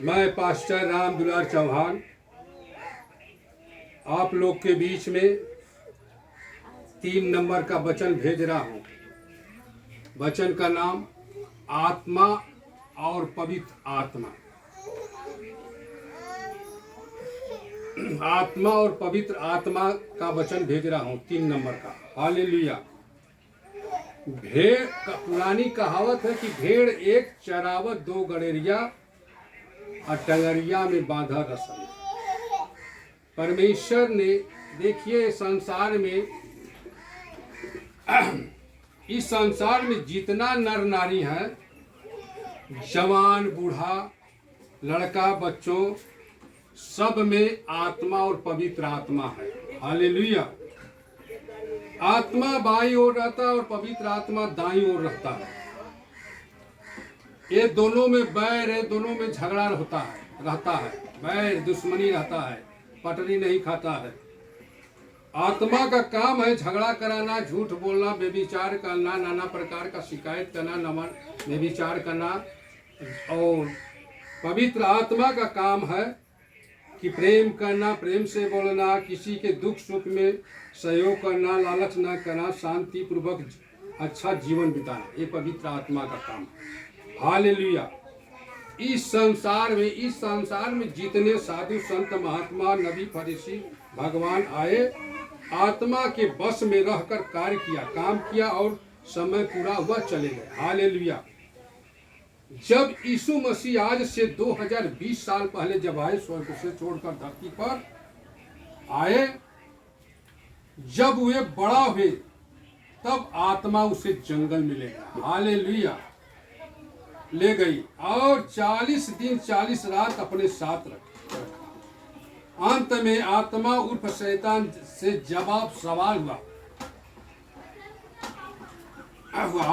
मैं पास्टर राम दुलार चौहान आप लोग के बीच में 3 नंबर का वचन भेज रहा हूँ। वचन का नाम आत्मा और पवित्र आत्मा। आत्मा और पवित्र आत्मा का वचन भेज रहा हूँ 3 नंबर का। हालेलुया। भेड़ का पुरानी कहावत है कि भेड़ एक चरावत 2 गड़ेरिया और टंगरिया में बांधा रस्म। परमेश्वर ने देखिए इस संसार में जितना नर नारी है, जवान बूढ़ा लड़का बच्चों, सब में आत्मा और पवित्र आत्मा है। हालेलुया। आत्मा बाईं ओर रहता है और पवित्र आत्मा दाईं ओर रहता है। ये दोनों में बैर है, दोनों में झगड़ा रहता है, बैर दुश्मनी रहता है, पटरी नहीं खाता है। आत्मा का काम है झगड़ा कराना, झूठ बोलना, व्यभिचार करना, नाना प्रकार का शिकायत करना, व्यभिचार करना। और पवित्र आत्मा का काम है कि प्रेम करना, प्रेम से बोलना, किसी के दुख सुख में सहयोग करना, लालच न करना, शांति पूर्वक अच्छा जीवन बिताना। ये पवित्र आत्मा का काम है। हालेलुया। इस संसार में जितने साधु संत महात्मा नबी फरीसी भगवान आए, आत्मा के बस में रहकर कार्य किया, काम किया और समय पूरा हुआ चले गए। हालेलुया। जब यीशु मसीह आज से 2020 साल पहले जब आए, स्वर्ग से छोड़कर धरती पर आए, जब वे बड़ा हुए तब आत्मा उसे जंगल में ले गया। हालेलुया। ले गई और 40 दिन 40 रात अपने साथ रखा। अंत में आत्मा उर्फ शैतान से जवाब सवाल हुआ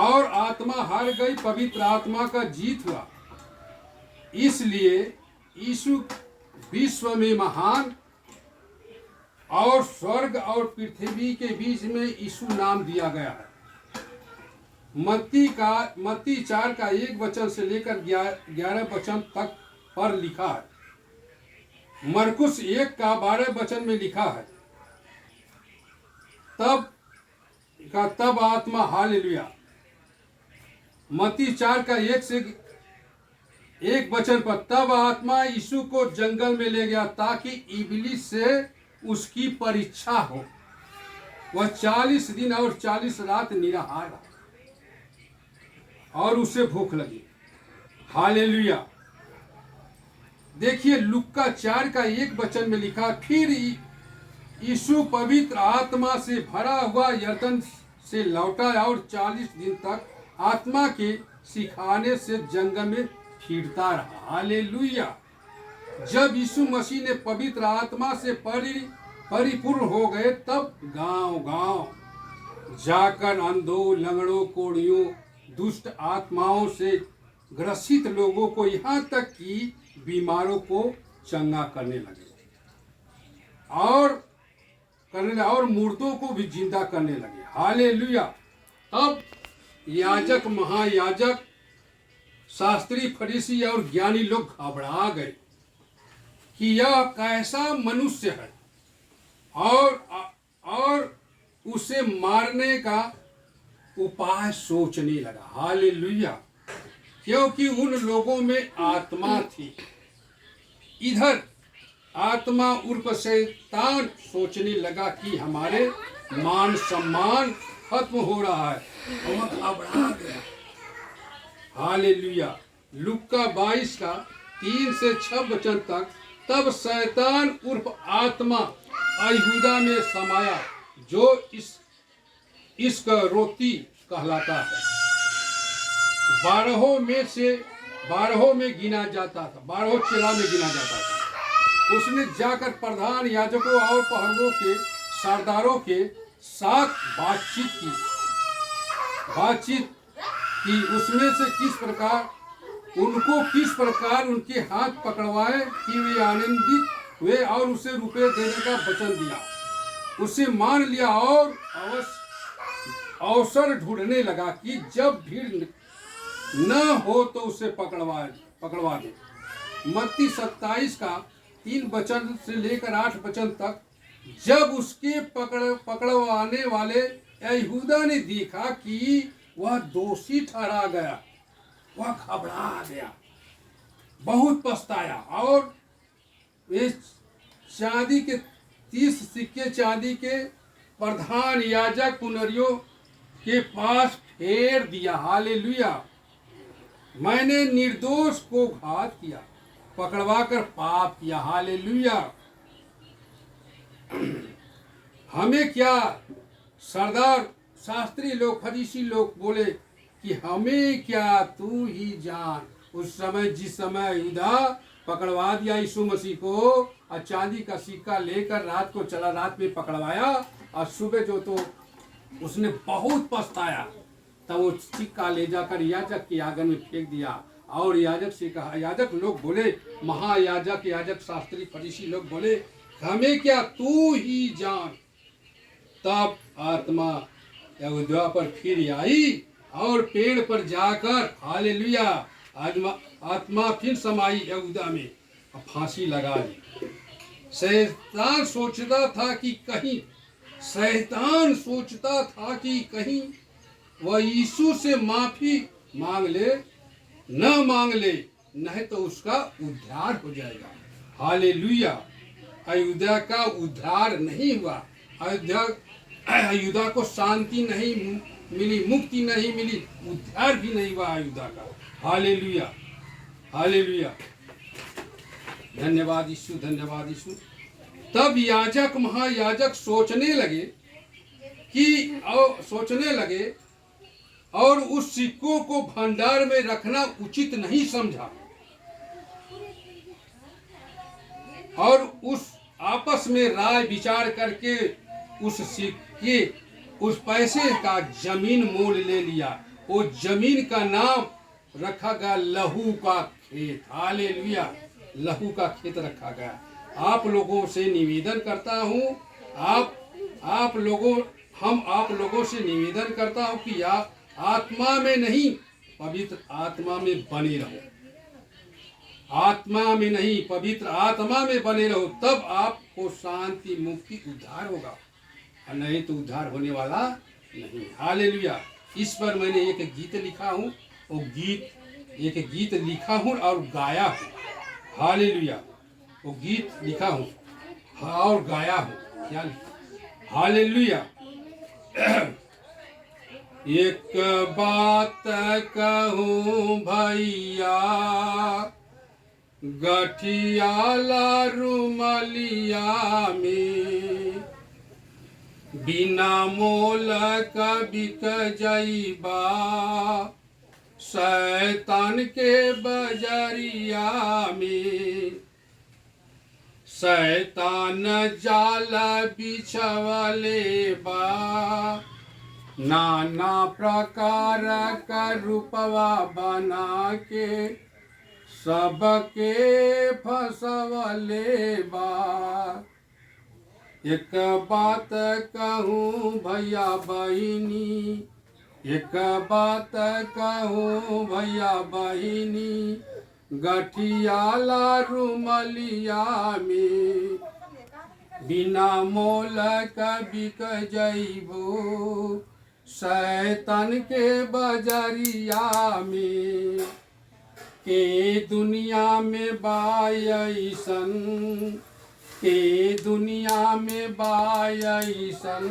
और आत्मा हार गई, पवित्र आत्मा का जीत हुआ। इसलिए यीशु विश्व में महान और स्वर्ग और पृथ्वी के बीच में यीशु नाम दिया गया है। मत्ती 4 का 1 वचन से लेकर 11 वचन तक पर लिखा है। मरकुस 1 का 12 वचन में लिखा है, तब आत्मा। हालेलुया। मत्ती 4 का 1 वचन पर तब आत्मा यीशु को जंगल में ले गया ताकि इबलीस से उसकी परीक्षा हो। वह 40 दिन और 40 रात निराहार रहा और उसे भूख लगी। हालेलुया। देखिए लुक्का 4 का 1 वचन में लिखा, फिर यीशु पवित्र आत्मा से भरा हुआ यरदन से लौटा और 40 दिन तक आत्मा के सिखाने से जंगल में फिरता रहा। हालेलुया। जब यीशु मसीह ने पवित्र आत्मा से परिपूर्ण हो गए, तब गांव-गांव जाकर अंधों, लंगड़ों, कोढ़ियों, दुष्ट आत्माओं से ग्रसित लोगों को, यहाँ तक कि बीमारों को चंगा करने लगे और मुर्दों को भी जिंदा करने लगे। हालेलुया। तब याजक, महायाजक, शास्त्री, फरीसी और ज्ञानी लोग घबरा गए कि यह कैसा मनुष्य है, और उसे मारने का उपाय सोचने लगा। हालेलुया। क्योंकि उन लोगों में आत्मा थी। इधर आत्मा उर्फ शैतान सोचने लगा कि हमारे मान सम्मान खत्म हो रहा है और घबरा गया। हालेलुया। लुक्का 22 का 3 से 6 वचन तक, तब शैतान उर्फ आत्मा यहूदा में समाया, जो इस्करियोती कहलाता है। 12 में गिना जाता था, 12 चेला में गिना जाता था। उसने जाकर प्रधान याजकों और पहरुओं के सरदारों के साथ बातचीत की उसमें से किस प्रकार उनके हाथ पकड़वाए कि वे आनंदित हुए और उसे रुपये देने का वचन दिया। उसे मान लिया और अवसर ढूंढने लगा कि जब भीड़ न हो तो उसे पकड़वा दे। मत्ती 27 का 3 वचन से लेकर 8 वचन तक, जब उसके पकड़वाने वाले यहूदा ने देखा कि वह दोषी ठहरा गया, वह घबरा गया, बहुत पछताया और वे चांदी के 30 सिक्के चांदी के प्रधान याजक पुनरियों के पास फेर दिया। हालेलुया। मैंने निर्दोष को घात किया, पकड़वाकर पाप किया। हालेलुया। हमें क्या, सरदार शास्त्री लोग, फरीसी लोग बोले कि हमें क्या, तू ही जान। उस समय, जिस समय युदा पकड़वा दिया यीशु मसीह को और चांदी का सिक्का लेकर रात को चला, रात में पकड़वाया और सुबह जो तो उसने बहुत पछताया, तब वो सिक्का ले जाकर याजक के आंगन में फेंक दिया। और याजक से कहा, याजक लोग बोले, महायाजक, याजक, शास्त्री, फरीसी लोग बोले, हमें क्या, तू ही जान। तब आत्मा यहूदा पर फिर आई और पेड़ पर जाकर, हालेलुया, आत्मा फिर समाई यहूदा में, फांसी लगा ली। शैतान सोचता था कि कहीं वह यीशु से माफी मांग ले, न मांग ले, नहीं तो उसका उद्धार हो जाएगा। हालेलुया। अयोध्या का उद्धार नहीं हुआ। अयोध्या को शांति नहीं मिली, मुक्ति नहीं मिली, उद्धार भी नहीं हुआ अयोध्या का। Hallelujah, hallelujah. धन्यवाद यीशु, धन्यवाद यीशु। तब याजक, महायाजक सोचने लगे और उस सिक्कों को भंडार में रखना उचित नहीं समझा और उस आपस में राय विचार करके उस सिक्के, उस पैसे का जमीन मोल ले लिया। वो जमीन का नाम रखा गया लहू का खेत। हालेलुया, लहू का खेत रखा गया। आप लोगों से निवेदन करता हूँ, आप लोगों से निवेदन करता हूँ कि आप आत्मा में नहीं, पवित्र आत्मा में बने रहो। आत्मा में नहीं, पवित्र आत्मा में बने रहो, तब आपको शांति, मुक्ति, उद्धार होगा, और नहीं तो उद्धार होने वाला नहीं। हालेलुया। इस पर मैंने एक गीत लिखा हूँ, एक गीत लिखा हूँ और गाया हूँ। हालेलुया। वो गीत लिखा हूँ और गाया हूँ। क्या? हालेलुया। एक बात कहूँ भैया, गठियाला रुमलिया में, बिना मोल का बिक जाइबा, शैतान के बजरिया में। शैतान जाल बिछवले बा, नाना प्रकार का रूपवा बना के, सबके फसवले बा। एक बात कहूँ भैया बहिनी, एक बात कहूँ भैया बहिनी, गठियाला रुमलिया में, बिना मोल का बिक जाइबो, शैतान के बजरिया में। के दुनिया में बायसन, के दुनिया में बायसन,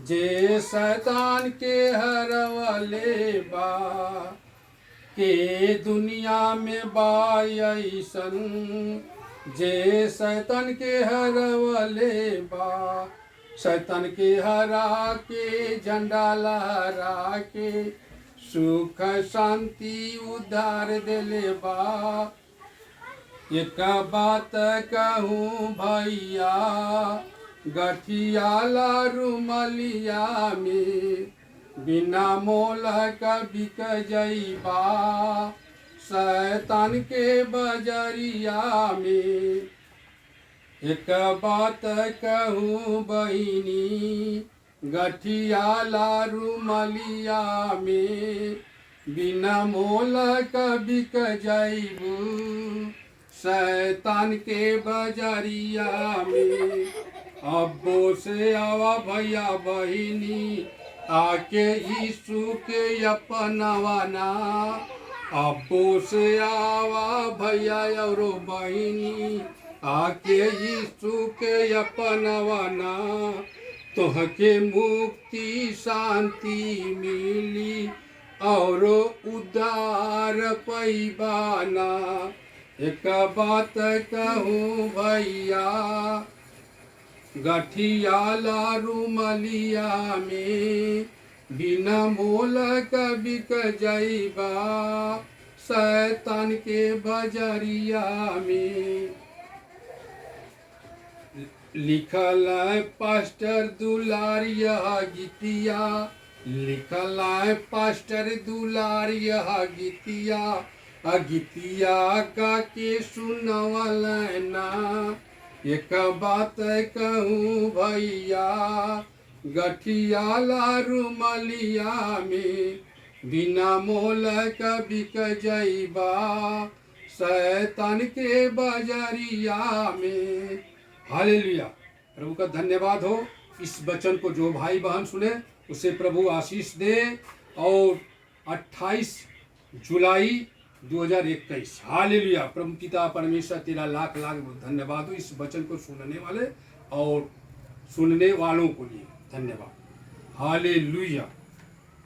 जे शैतान के हरवले बा। के दुनिया में बायसन, जे शैतान के हरवले बा। शैतान के हरा के, झंडा लहरा के, सुख शांति उद्धार देले बा। एक बात कहूँ भैया, गठियाला रुमलिया में, बिना मोल का बिक जाइबा, शैतान के बजरिया में। एक बात कहूँ बहिनी, गठियाला रुमलिया में, बिना मोल का बिक जाइबू शैतान के बजरिया में। अब्बो से आवा भैया बहिनी आके यीशु के अपनवाना। अब्बो से आवा भैया और बहिनी आके यीशु के अपनवाना। तोहके मुक्ति शांति मिली और उद्धार पैबाना। एक बात कहूँ भैया गठिया रुमलिया में बिना मोल का बिक जाइबा शैतान के बजरिया में। लिखल है पास्टर दुलारिया गीतिया, लिखल है पास्टर दुलारिया गीतिया। गीतिया गा के सुनवल ना। एक बात कहूँ भैया गठिया रुमलिया में बिना मोल का बिक जाइबा शैतान के बजरिया में। हालेलुया। प्रभु का धन्यवाद हो। इस वचन को जो भाई बहन सुने उसे प्रभु आशीष दे। और 28 जुलाई 2021 हालेलुया। प्रभु पिता परमेश्वर तेरा लाख लाख धन्यवाद हो इस वचन को सुनने वाले और सुनने वालों को लिए धन्यवाद। हालेलुया।